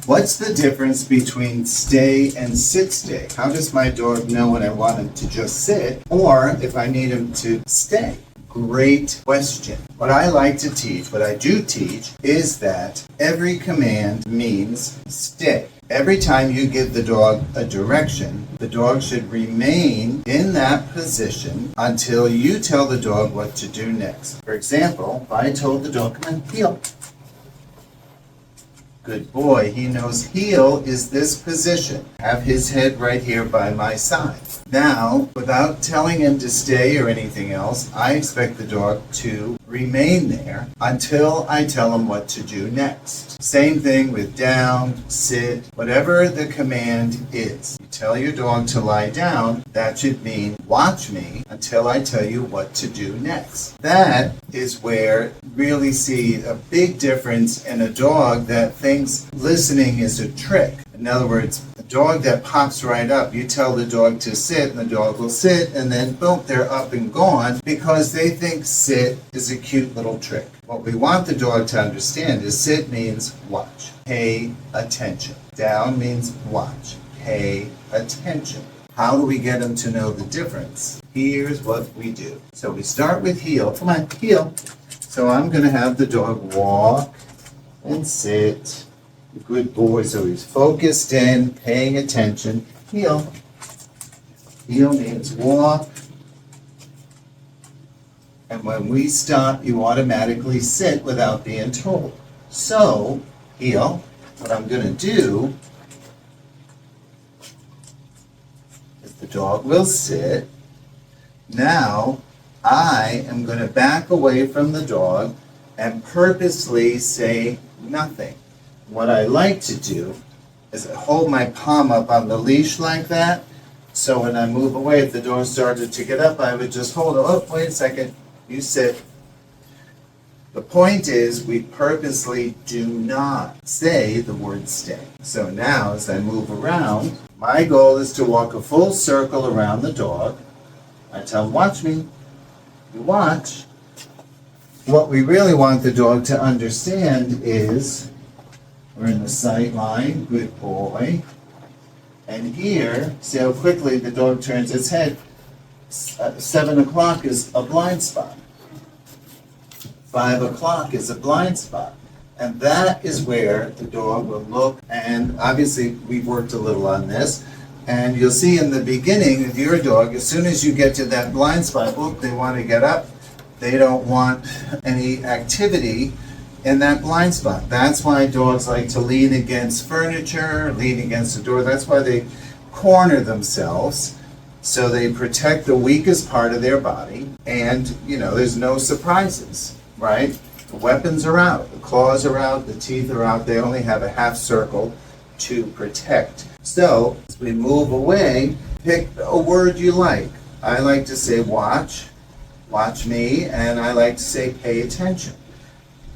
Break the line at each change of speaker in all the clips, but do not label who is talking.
What's the difference between stay and sit stay? How does my dog know when I want him to just sit or if I need him to stay? Great question. What I like to teach, what I do teach, is that every command means stay. Every time you give the dog a direction, the dog should remain in that position until you tell the dog what to do next. For example, if I told the dog, come on, heel. Good boy, he knows heel is this position. Have his head right here by my side. Now, without telling him to stay or anything else, I expect the dog to remain there until I tell him what to do next. Same thing with down, sit, whatever the command is. You tell your dog to lie down, that should mean watch me until I tell you what to do next. That is where you really see a big difference in a dog that thinks listening is a trick. In other words, a dog that pops right up, you tell the dog to sit and the dog will sit and then boom, they're up and gone because they think sit is a cute little trick. What we want the dog to understand is sit means watch, pay attention. Down means watch, pay attention. How do we get them to know the difference? Here's what we do. So we start with heel. Come on, heel. So I'm going to have the dog walk and sit. Good boy. So he's focused in, paying attention. Heel. Heel means walk. And when we stop, you automatically sit without being told. So, heel, what I'm going to do is the dog will sit. Now, I am going to back away from the dog and purposely say nothing. What I like to do is hold my palm up on the leash like that. So when I move away, if the dog started to get up, I would just hold it. Oh, wait a second. You sit. The point is we purposely do not say the word stay. So now as I move around, my goal is to walk a full circle around the dog. I tell him, watch me. You watch. What we really want the dog to understand is we're in the sight line, good boy. And here, see how quickly the dog turns its head. 7 o'clock is a blind spot. 5 o'clock is a blind spot. And that is where the dog will look. And obviously, we've worked a little on this. And you'll see in the beginning with your dog, as soon as you get to that blind spot, whoop, they want to get up. They don't want any activity in that blind spot. That's why dogs like to lean against furniture, lean against the door. That's why they corner themselves. So they protect the weakest part of their body. And, there's no surprises, right? The weapons are out. The claws are out. The teeth are out. They only have a half circle to protect. So as we move away, pick a word you like. I like to say watch me, and I like to say pay attention.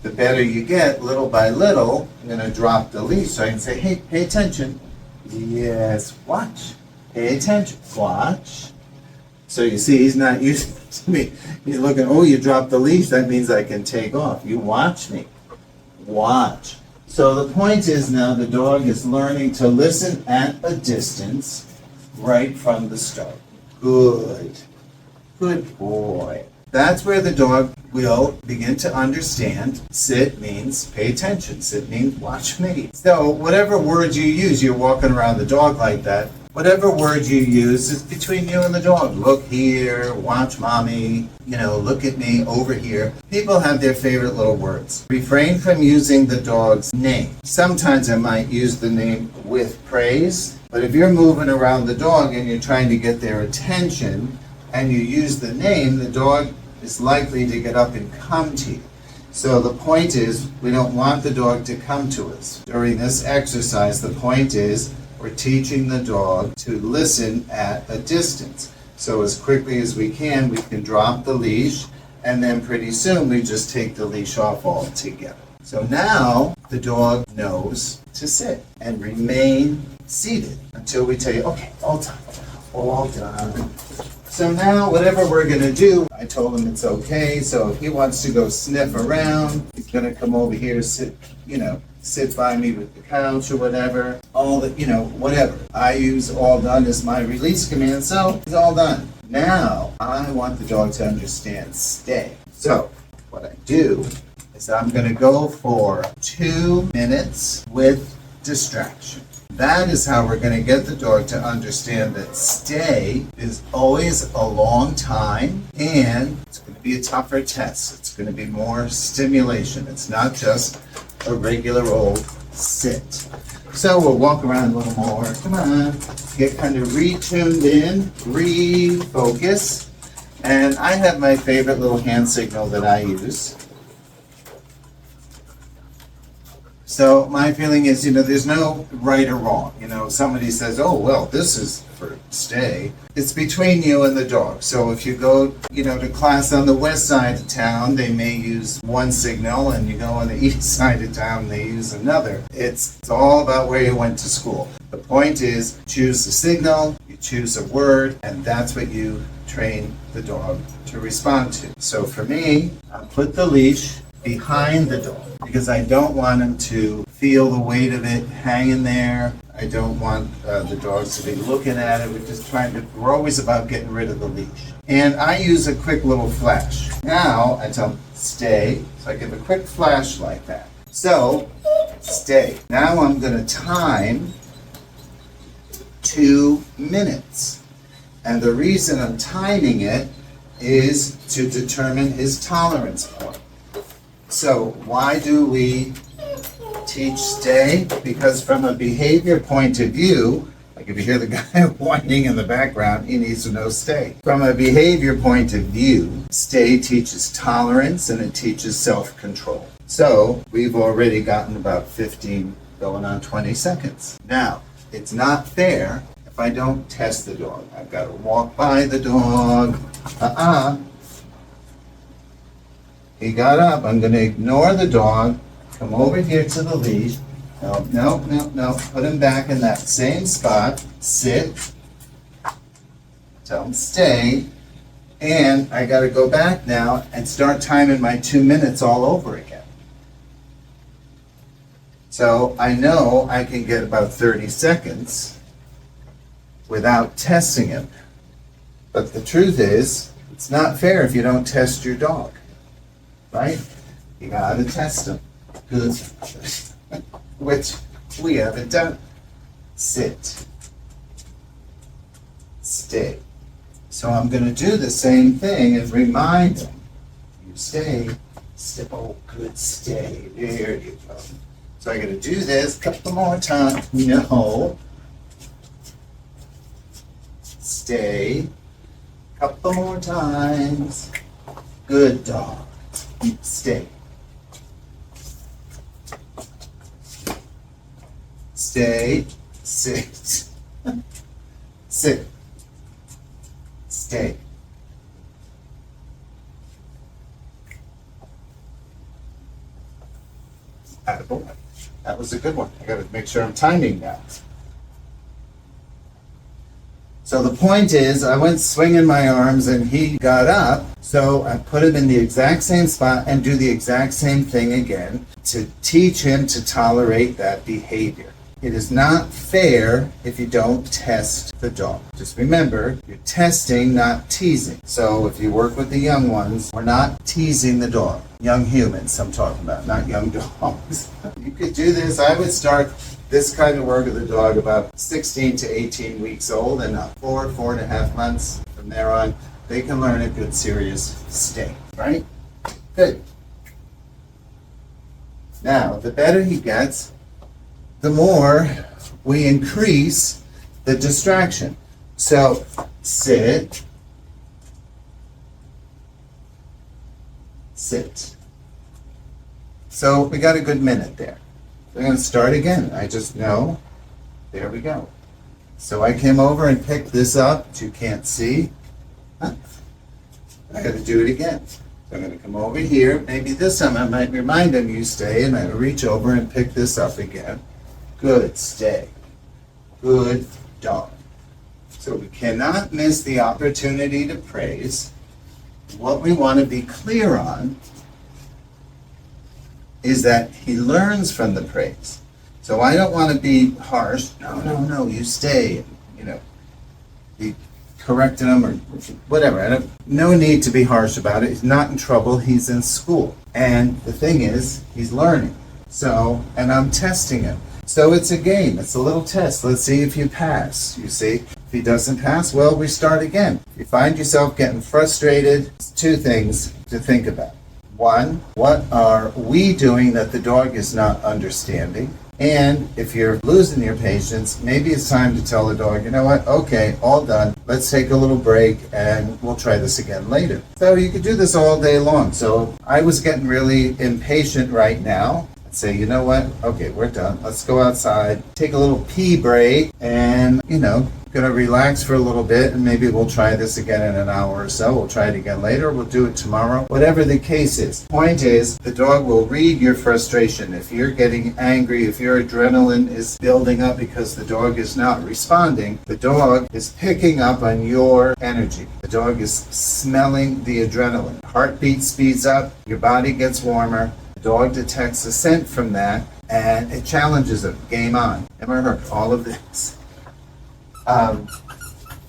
The better you get, little by little, I'm going to drop the leash so I can say, hey, pay attention. Yes, watch. Pay attention. Watch. So you see, he's not using to me. He's looking, oh, you dropped the leash. That means I can take off. You watch me. Watch. So the point is now the dog is learning to listen at a distance right from the start. Good. Good boy. That's where the dog will begin to understand. Sit means pay attention. Sit means watch me. So whatever word you use, you're walking around the dog like that. Whatever word you use is between you and the dog. Look here, watch mommy, look at me over here. People have their favorite little words. Refrain from using the dog's name. Sometimes I might use the name with praise, but if you're moving around the dog and you're trying to get their attention and you use the name, the dog is likely to get up and come to you. So the point is, we don't want the dog to come to us. During this exercise, the point is, we're teaching the dog to listen at a distance. So as quickly as we can drop the leash, and then pretty soon we just take the leash off altogether. So now the dog knows to sit and remain seated until we tell you, okay, all done. So now whatever we're going to do, I told him it's okay. So if he wants to go sniff around, he's going to come over here, sit, sit by me with the couch or whatever, all the, whatever. I use all done as my release command, so it's all done. Now, I want the dog to understand stay. So, what I do is I'm gonna go for 2 minutes with distraction. That is how we're going to get the dog to understand that stay is always a long time, and it's going to be a tougher test. It's going to be more stimulation. It's not just a regular old sit. So we'll walk around a little more. Come on. Get kind of retuned in, refocus. And I have my favorite little hand signal that I use. So my feeling is, there's no right or wrong. Somebody says, oh, well, this is for stay. It's between you and the dog. So if you go, to class on the west side of town, they may use one signal, and you go on the east side of town, they use another. It's all about where you went to school. The point is, choose the signal, you choose a word, and that's what you train the dog to respond to. So for me, I put the leash behind the dog because I don't want him to feel the weight of it hanging there. I don't want the dogs to be looking at it. We're always about getting rid of the leash. And I use a quick little flash. Now I tell him stay, so I give a quick flash like that. So stay. Now I'm going to time 2 minutes. And the reason I'm timing it is to determine his tolerance point. So why do we teach stay? Because from a behavior point of view, like if you hear the guy whining in the background, he needs to know stay. From a behavior point of view, stay teaches tolerance and it teaches self-control. So we've already gotten about 15 going on 20 seconds. Now, it's not fair if I don't test the dog. I've got to walk by the dog. He got up. I'm going to ignore the dog, come over here to the leash. No. Put him back in that same spot. Sit. Tell him stay. And I got to go back now and start timing my 2 minutes all over again. So I know I can get about 30 seconds without testing him. But the truth is, it's not fair if you don't test your dog. Right? You gotta test them. Good. Which we haven't done. Sit. Stay. So I'm gonna do the same thing and remind them. You stay. Stay. Oh, good. Stay. There you go. So I gotta do this a couple more times. No. Stay. Couple more times. Good dog. Stay. Stay. Sit. Sit. Stay. Attaboy. That was a good one. I gotta make sure I'm timing now. So the point is, I went swinging my arms and he got up, so I put him in the exact same spot and do the exact same thing again to teach him to tolerate that behavior. It is not fair if you don't test the dog. Just remember, you're testing, not teasing. So if you work with the young ones, we're not teasing the dog. Young humans I'm talking about, not young dogs. You could do this. I would start this kind of work with the dog about 16 to 18 weeks old and 4.5 months. From there on, they can learn a good serious stay, right? Good. Now, the better he gets, the more we increase the distraction. So, sit, sit. So we got a good minute there. We're going to start again. I just know. There we go. So I came over and picked this up, which you can't see. I got to do it again. So I'm going to come over here. Maybe this time I might remind him you stay, and I reach over and pick this up again. Good, stay. Good dog. So we cannot miss the opportunity to praise. What we want to be clear on is that he learns from the praise. So I don't want to be harsh. No, you stay. Be correcting him or whatever. No need to be harsh about it. He's not in trouble. He's in school. And the thing is, he's learning. So, and I'm testing him. So it's a game. It's a little test. Let's see if you pass. You see, if he doesn't pass, well, we start again. If you find yourself getting frustrated, it's two things to think about. One, what are we doing that the dog is not understanding? And if you're losing your patience, maybe it's time to tell the dog, you know what, okay, all done. Let's take a little break and we'll try this again later. So you could do this all day long. So I was getting really impatient right now. I'd say, you know what, okay, we're done. Let's go outside, take a little pee break, and, gonna relax for a little bit, and maybe we'll try this again in an hour or so. We'll try it again later. We'll do it tomorrow. Whatever the case is. Point is, the dog will read your frustration. If you're getting angry, if your adrenaline is building up because the dog is not responding, the dog is picking up on your energy. The dog is smelling the adrenaline. Heartbeat speeds up, your body gets warmer, the dog detects a scent from that, and it challenges him. Game on. Remember all of this.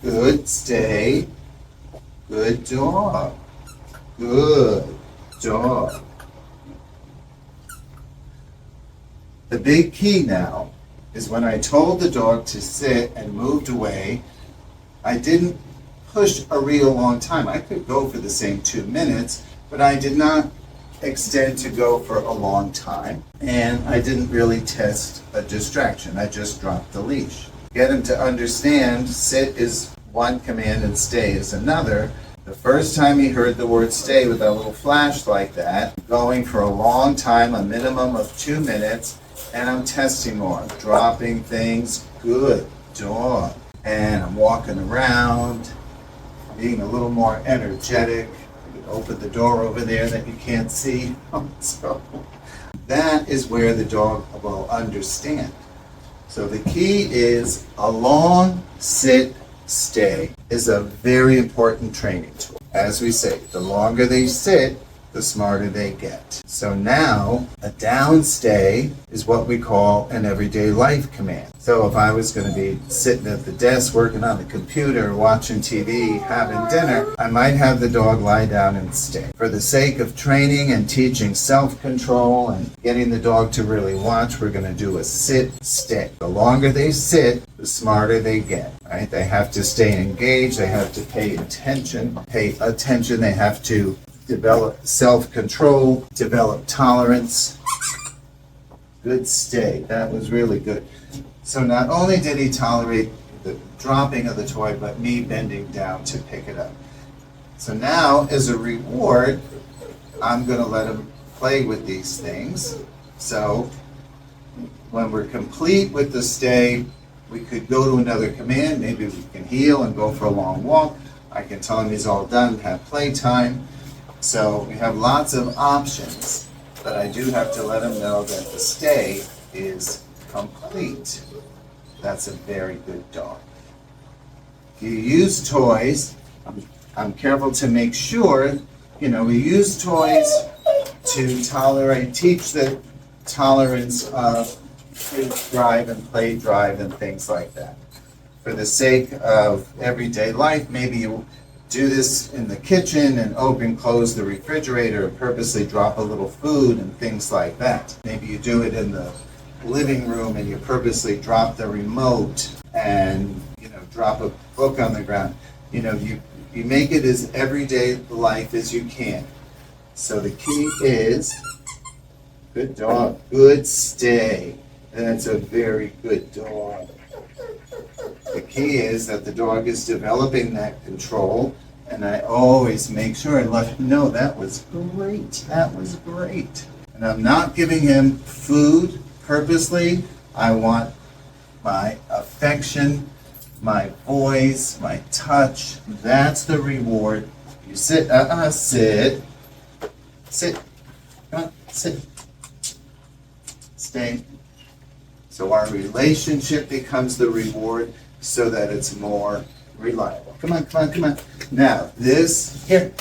Good, stay. Good dog. Good dog. The big key now is when I told the dog to sit and moved away, I didn't push a real long time. I could go for the same 2 minutes, but I did not extend to go for a long time. And I didn't really test a distraction. I just dropped the leash. Get him to understand sit is one command and stay is another. The first time he heard the word stay with that little flash like that, going for a long time, a minimum of 2 minutes, and I'm testing more, dropping things, good dog. And I'm walking around, being a little more energetic. You can open the door over there that you can't see. So that is where the dog will understand. So the key is a long sit, stay is a very important training tool. As we say, the longer they sit, the smarter they get. So now, a down stay is what we call an everyday life command. So if I was going to be sitting at the desk working on the computer, watching TV, having dinner, I might have the dog lie down and stay. For the sake of training and teaching self-control and getting the dog to really watch, we're going to do a sit, stay. The longer they sit, the smarter they get, right? They have to stay engaged, they have to pay attention, they have to develop self-control, develop tolerance. Good stay. That was really good. So not only did he tolerate the dropping of the toy, but me bending down to pick it up. So now, as a reward, I'm going to let him play with these things. So when we're complete with the stay, we could go to another command. Maybe we can heal and go for a long walk. I can tell him he's all done, have playtime. So we have lots of options, but I do have to let him know that the stay is complete. That's a very good dog. If you use toys, I'm careful to make sure, we use toys to teach the tolerance of food drive and play drive and things like that. For the sake of everyday life, maybe you do this in the kitchen and close the refrigerator and purposely drop a little food and things like that. Maybe you do it in the living room and you purposely drop the remote and drop a book on the ground. You make it as everyday life as you can. So the key is good dog, good stay. That's a very good dog. The key is that the dog is developing that control, and I always make sure and let him know that was great. And I'm not giving him food purposely. I want my affection, my voice, my touch. That's the reward. You sit, sit, come on, sit, stay. So our relationship becomes the reward so that it's more reliable. Come on. Now, this, here,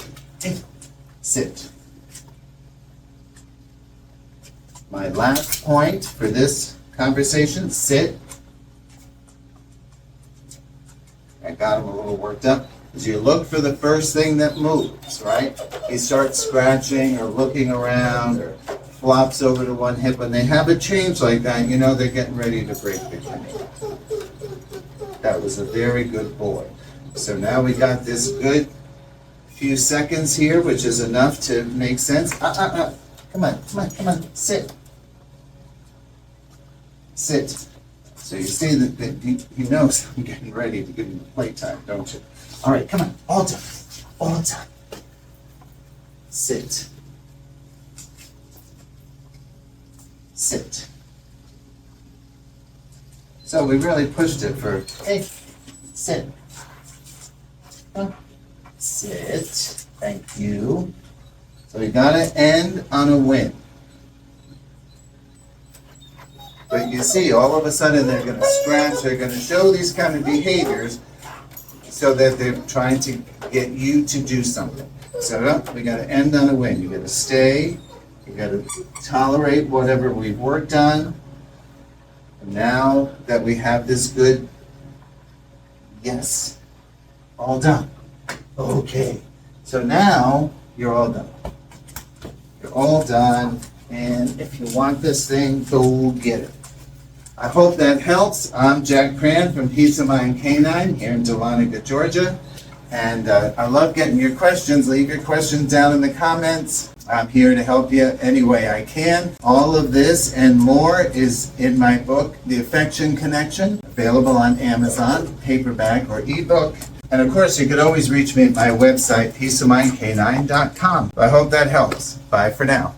sit. My last point for this conversation, sit. I got him a little worked up. Is you look for the first thing that moves, right? He starts scratching or looking around or flops over to one hip. When they have a change like that, you know they're getting ready to break the kennel. That was a very good boy. So now we got this good few seconds here, which is enough to make sense. Come on, sit. Sit. So you see that he knows I'm getting ready to give him the playtime, don't you? All right, come on, all done. Sit. Sit. So we really pushed it for, hey, sit. Sit. Thank you. So we gotta end on a win. But you see, all of a sudden they're gonna scratch, they're gonna show these kind of behaviors so that they're trying to get you to do something. So we gotta end on a win. You gotta stay, you gotta tolerate whatever we've worked on. And now that we have this good, yes, all done. Okay, so now you're all done. You're all done, and if you want this thing, go get it. I hope that helps. I'm Jack Crann from Peace of Mind Canine here in Dahlonega, Georgia. And I love getting your questions. Leave your questions down in the comments. I'm here to help you any way I can. All of this and more is in my book, The Affection Connection, available on Amazon, paperback or ebook. And of course, you could always reach me at my website, peaceofmindcanine.com. I hope that helps. Bye for now.